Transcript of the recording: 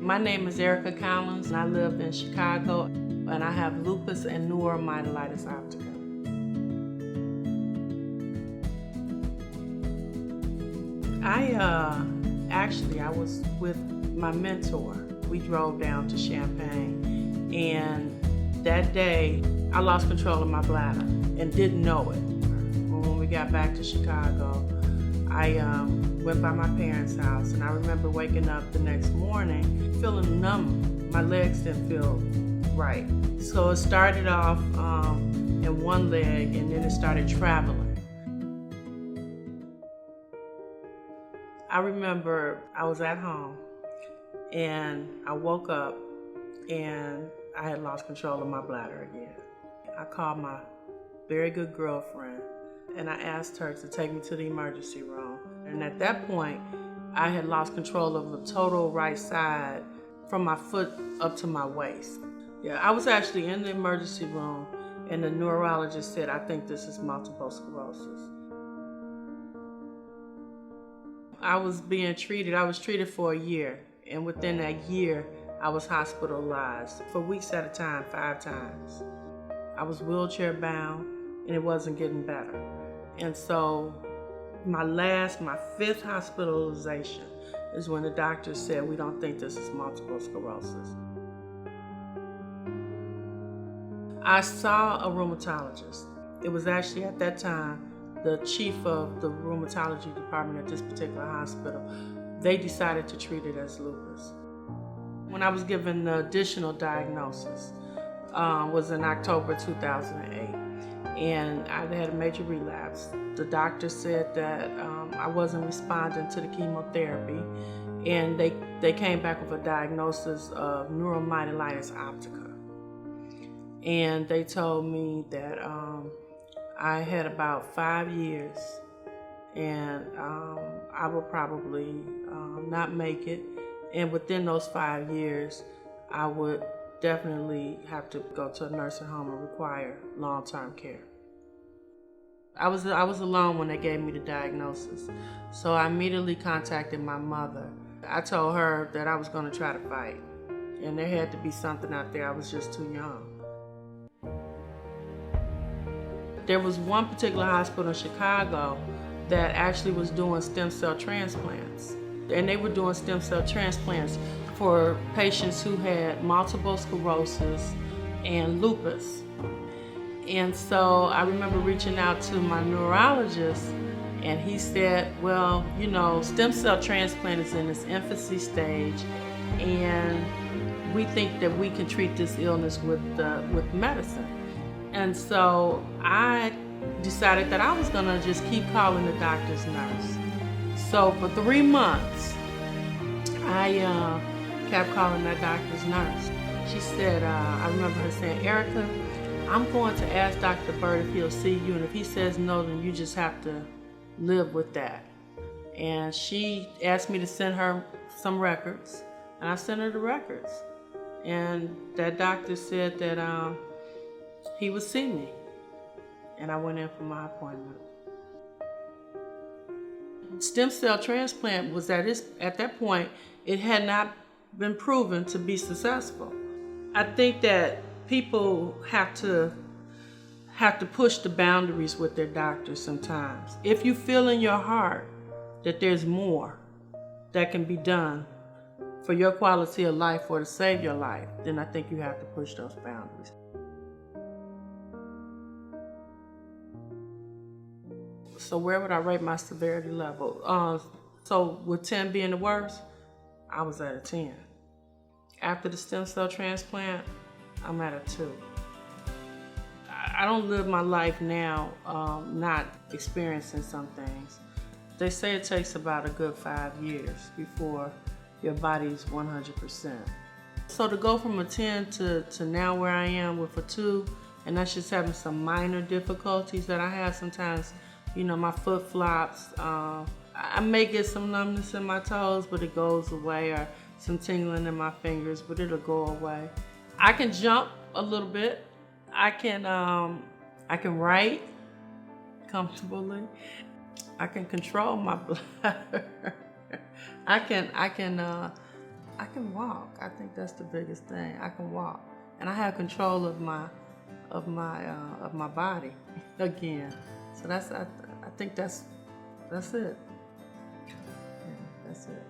My name is Erica Collins, and I live in Chicago, and I have lupus and neuromyelitis optica. I was with my mentor. We drove down to Champaign, and that day I lost control of my bladder and didn't know it. When we got back to Chicago, I went by my parents' house, and I remember waking up the next morning feeling numb. My legs didn't feel right. So it started off in one leg, and then it started traveling. I remember I was at home, and I woke up, and I had lost control of my bladder again. I called my very good girlfriend, and I asked her to take me to the emergency room. And at that point, I had lost control of the total right side from my foot up to my waist. Yeah, I was actually in the emergency room, and the neurologist said, "I think this is multiple sclerosis." I was being treated. I was treated for a year, and within that year, I was hospitalized for weeks at a time, 5 times. I was wheelchair bound, and it wasn't getting better. And so my 5th hospitalization is when the doctor said, "We don't think this is multiple sclerosis." I saw a rheumatologist. It was actually at that time the chief of the rheumatology department at this particular hospital. They decided to treat it as lupus. When I was given the additional diagnosis, was in October 2008, and I had a major relapse. The doctor said that I wasn't responding to the chemotherapy, and they came back with a diagnosis of neuromyelitis optica. And they told me that I had about 5 years, and I would probably not make it. And within those 5 years, I would definitely have to go to a nursing home and require long-term care. I was alone when they gave me the diagnosis, so I immediately contacted my mother. I told her that I was going to try to fight, and there had to be something out there. I was just too young. There was one particular hospital in Chicago that actually was doing stem cell transplants. And they were doing stem cell transplants for patients who had multiple sclerosis and lupus. And so I remember reaching out to my neurologist, and he said, "Well, stem cell transplant is in its infancy stage, and we think that we can treat this illness with medicine." And so I decided that I was gonna just keep calling the doctor's nurse. So for 3 months, I kept calling that doctor's nurse. She said, I remember her saying, "Erica, I'm going to ask Dr. Bird if he'll see you, and if he says no, then you just have to live with that." And she asked me to send her some records, and I sent her the records. And that doctor said that he would see me, and I went in for my appointment. Stem cell transplant was at that point, it had not been proven to be successful. I think that people have to push the boundaries with their doctors sometimes. If you feel in your heart that there's more that can be done for your quality of life or to save your life, then I think you have to push those boundaries. So where would I rate my severity level? So with 10 being the worst, I was at a 10. After the stem cell transplant, I'm at a 2. I don't live my life now not experiencing some things. They say it takes about a good 5 years before your body's 100%. So to go from a 10 to now where I am with a 2, and that's just having some minor difficulties that I have sometimes. My foot flops. I may get some numbness in my toes, but it goes away, or some tingling in my fingers, but it'll go away. I can jump a little bit. I can write comfortably. I can control my bladder. I can I can walk. I think that's the biggest thing. I can walk, and I have control of my body again. So I think that's it. Yeah, that's it.